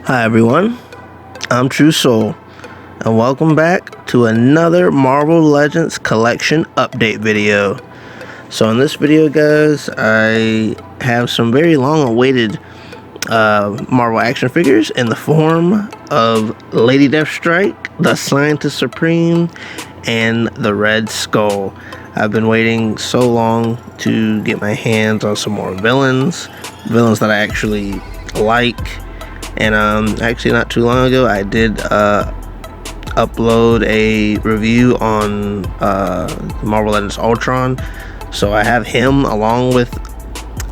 Hi everyone, I'm True Soul, and welcome back to another Marvel Legends Collection update video. So in this video, guys, I have some very long-awaited Marvel action figures in the form of Lady Deathstrike, the Scientist Supreme, and the Red Skull. I've been waiting so long to get my hands on some more villains that I actually like. And actually not too long ago I did upload a review on Marvel Legends Ultron, so I have him along with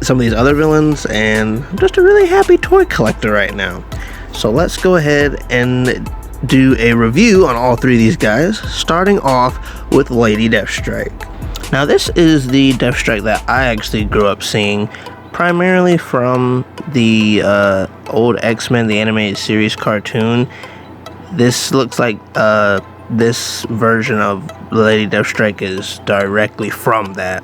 some of these other villains, and I'm just a really happy toy collector right now. So let's go ahead and do a review on all three of these guys, starting off with Lady Deathstrike. Now this is the Deathstrike that I actually grew up seeing, primarily from the old X-Men, the animated series cartoon. This looks like this version of Lady Deathstrike is directly from that.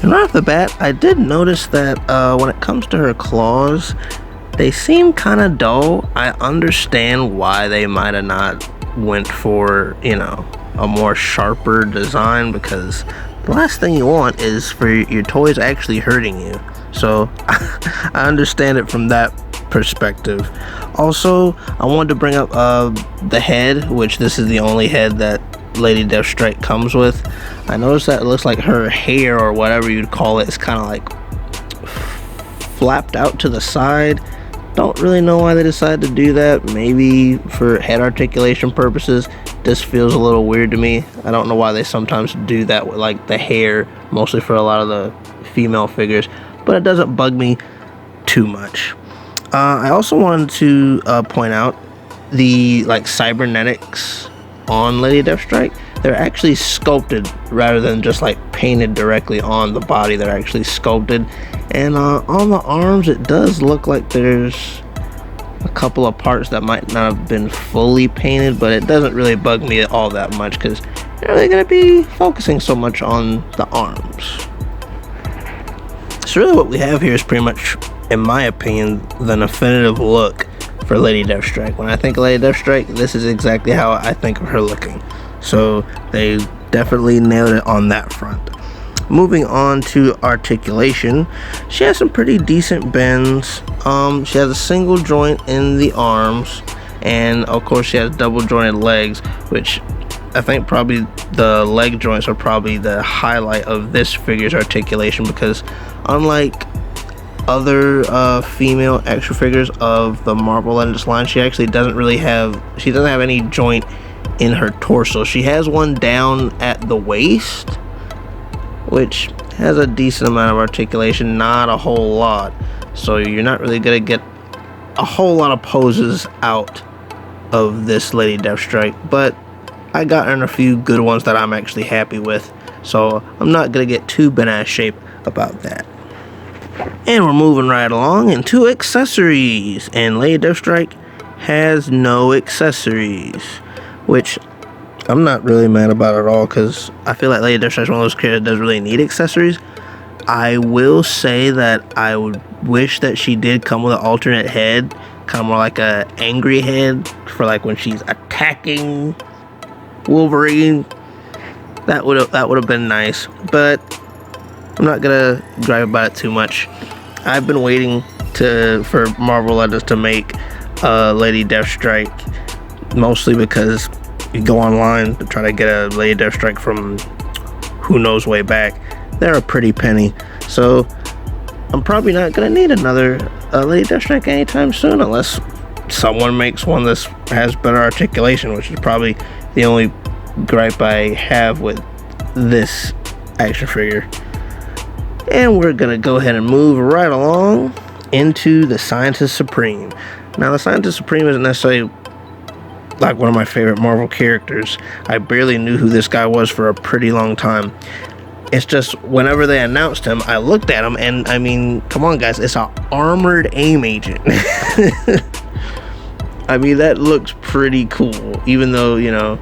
And right off the bat, I did notice that when it comes to her claws, they seem kind of dull. I understand why they might have not went for, you know, a more sharper design, because the last thing you want is for your toys actually hurting you. So I understand it from that perspective. Also, I wanted to bring up the head, which this is the only head that Lady Deathstrike comes with. I noticed that it looks like her hair, or whatever you'd call it, is kind of like flapped out to the side. Don't really know why they decided to do that. Maybe for head articulation purposes. This feels a little weird to me. I don't know why they sometimes do that with like the hair, mostly for a lot of the female figures, but it doesn't bug me too much. I also wanted to point out the cybernetics on Lady Deathstrike. They're actually sculpted rather than just like painted directly on the body. They're actually sculpted, and on the arms it does look like there's a couple of parts that might not have been fully painted, but it doesn't really bug me all that much because they're really going to be focusing so much on the arms. So really what we have here is pretty much, in my opinion, the definitive look for Lady Deathstrike. When I think of Lady Deathstrike, this is exactly how I think of her looking. So they definitely nailed it on that front. Moving on to articulation, she has some pretty decent bends. She has a single joint in the arms, and of course she has double jointed legs, which I think probably the leg joints are probably the highlight of this figure's articulation, because unlike other female action figures of the Marvel Legends line, she actually doesn't have any joint in her torso. She has one down at the waist, which has a decent amount of articulation, not a whole lot, so you're not really gonna get a whole lot of poses out of this Lady Deathstrike, but I got in a few good ones that I'm actually happy with, so I'm not gonna get too bent out of shape about that. And we're moving right along into accessories, and Lady Deathstrike has no accessories, which I'm not really mad about at all, because I feel like Lady Deathstrike is one of those characters that doesn't really need accessories. I will say that I would wish that she did come with an alternate head, kind of more like a angry head for like when she's attacking Wolverine. That would have been nice, but I'm not gonna gripe about it too much. I've been waiting for Marvel Legends to make Lady Deathstrike, mostly because you go online to try to get a Lady Deathstrike from who knows way back. They're a pretty penny, so I'm probably not gonna need another Lady Deathstrike anytime soon, unless someone makes one that has better articulation, which is probably the only gripe I have with this action figure. And we're gonna go ahead and move right along into the Scientist Supreme. Now the Scientist Supreme isn't necessarily like one of my favorite Marvel characters. I barely knew who this guy was for a pretty long time. It's just whenever they announced him, I looked at him, and I mean, come on guys, it's an armored AIM agent. I mean, that looks pretty cool, even though, you know,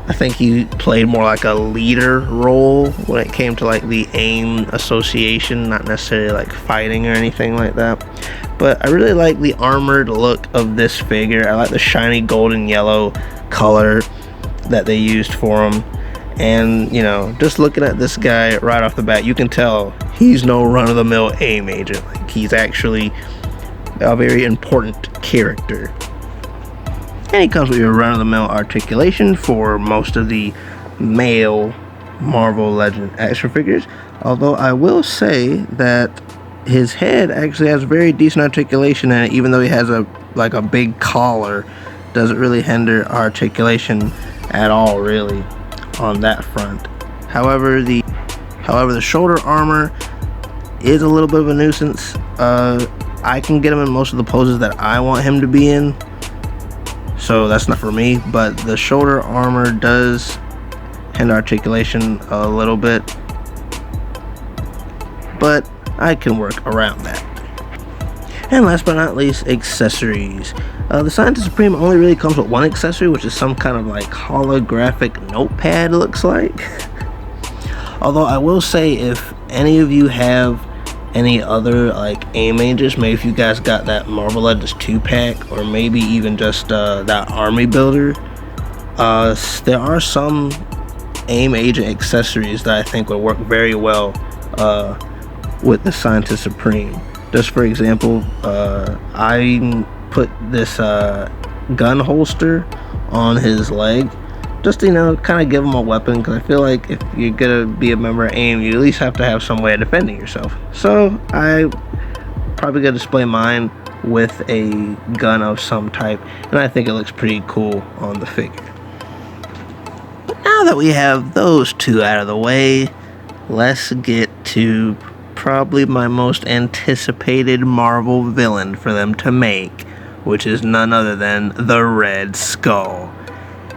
I think he played more like a leader role when it came to like the AIM association, not necessarily like fighting or anything like that. But I really like the armored look of this figure. I like the shiny golden yellow color that they used for him. And, you know, just looking at this guy right off the bat, you can tell he's no run-of-the-mill AIM agent. Like, he's actually a very important character. And he comes with your run-of-the-mill articulation for most of the male Marvel Legend action figures. Although I will say that his head actually has very decent articulation in it, even though he has a big collar. Doesn't really hinder articulation at all, really, on that front. However, the shoulder armor is a little bit of a nuisance. I can get him in most of the poses that I want him to be in, so that's not for me. But the shoulder armor does hinder articulation a little bit, but I can work around that. And last but not least, accessories. The Scientist Supreme only really comes with one accessory, which is some kind of like holographic notepad, looks like. Although I will say, if any of you have any other like AIM agents, maybe if you guys got that Marvel Legends 2-pack, or maybe even just that army builder, there are some AIM agent accessories that I think would work very well with the Scientist Supreme. Just for example, I put this gun holster on his leg, just to, you know, kind of give him a weapon, because I feel like if you're gonna be a member of AIM, you at least have to have some way of defending yourself. So I probably gonna display mine with a gun of some type, and I think it looks pretty cool on the figure. But now that we have those two out of the way, let's get to probably my most anticipated Marvel villain for them to make, which is none other than the Red Skull.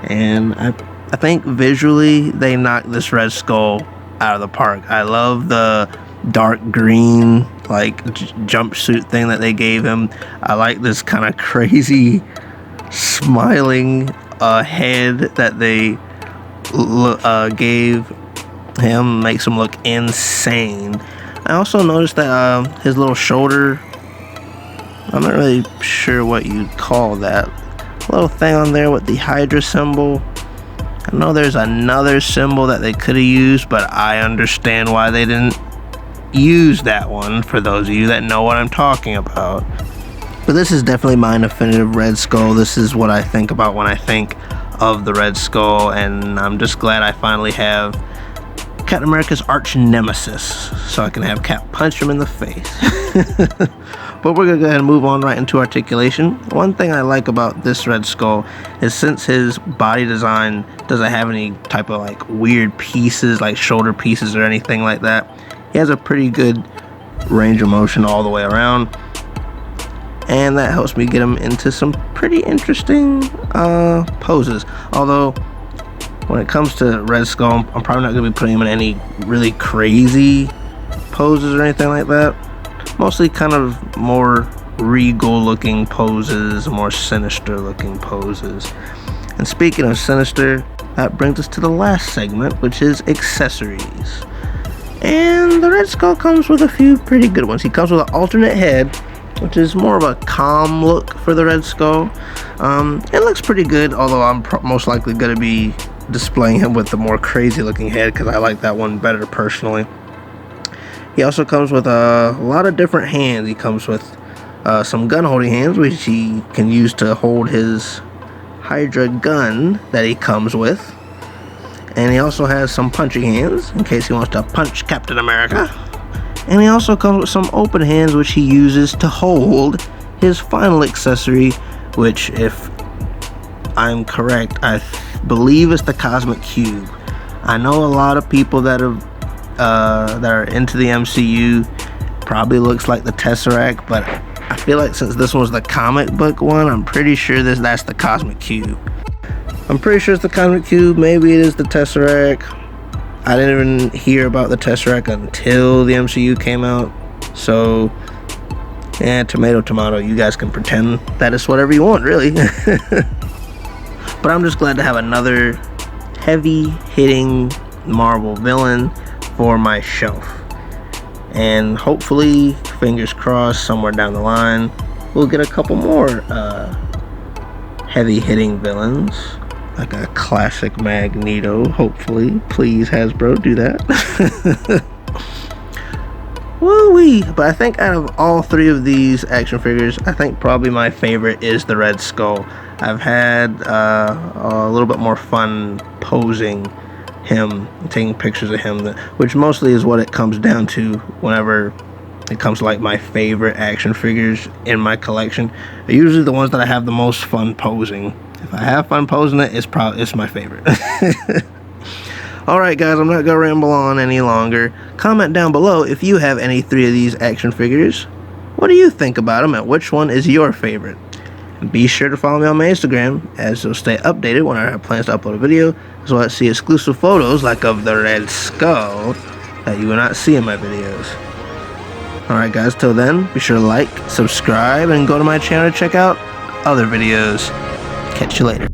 And I think visually they knocked this Red Skull out of the park. I love the dark green like jumpsuit thing that they gave him. I like this kind of crazy smiling head that they gave him. Makes him look insane. I also noticed that his little shoulder, I'm not really sure what you'd call that, little thing on there with the Hydra symbol. I know there's another symbol that they could have used, but I understand why they didn't use that one, for those of you that know what I'm talking about. But this is definitely my definitive Red Skull. This is what I think about when I think of the Red Skull, and I'm just glad I finally have Captain America's arch nemesis, so I can have Cap punch him in the face. But we're gonna go ahead and move on right into articulation. One thing I like about this Red Skull is, since his body design doesn't have any type of like weird pieces, like shoulder pieces or anything like that, he has a pretty good range of motion all the way around, and that helps me get him into some pretty interesting poses. Although when it comes to Red Skull, I'm probably not going to be putting him in any really crazy poses or anything like that. Mostly kind of more regal looking poses, more sinister looking poses. And speaking of sinister, that brings us to the last segment, which is accessories. And the Red Skull comes with a few pretty good ones. He comes with an alternate head, which is more of a calm look for the Red Skull. It looks pretty good, although I'm most likely going to be displaying him with the more crazy looking head, because I like that one better personally. He also comes with a lot of different hands. He comes with some gun holding hands, which he can use to hold his Hydra gun that he comes with. And he also has some punching hands in case he wants to punch Captain America. And he also comes with some open hands, which he uses to hold his final accessory, which, if I'm correct, I believe it's the Cosmic Cube. I know a lot of people that are into the MCU probably looks like the Tesseract, but I feel like since this was the comic book one, I'm pretty sure that's the Cosmic Cube. I'm pretty sure it's the Cosmic Cube. Maybe it is the Tesseract. I didn't even hear about the Tesseract until the MCU came out. So, yeah, tomato. You guys can pretend that it's whatever you want, really. But I'm just glad to have another heavy-hitting Marvel villain for my shelf. And hopefully, fingers crossed, somewhere down the line, we'll get a couple more heavy hitting villains, like a classic Magneto, hopefully. Please, Hasbro, do that. Woo-wee! But I think out of all three of these action figures, I think probably my favorite is the Red Skull. I've had a little bit more fun posing him, taking pictures of him, which mostly is what it comes down to whenever it comes to like my favorite action figures in my collection. They're usually the ones that I have the most fun posing. If I have fun posing it, it's my favorite. Alright guys, I'm not going to ramble on any longer. Comment down below if you have any three of these action figures. What do you think about them and which one is your favorite? And be sure to follow me on my Instagram, as you'll stay updated when I have plans to upload a video, as well as see exclusive photos like of the Red Skull that you will not see in my videos. Alright guys, till then, be sure to like, subscribe, and go to my channel to check out other videos. Catch you later.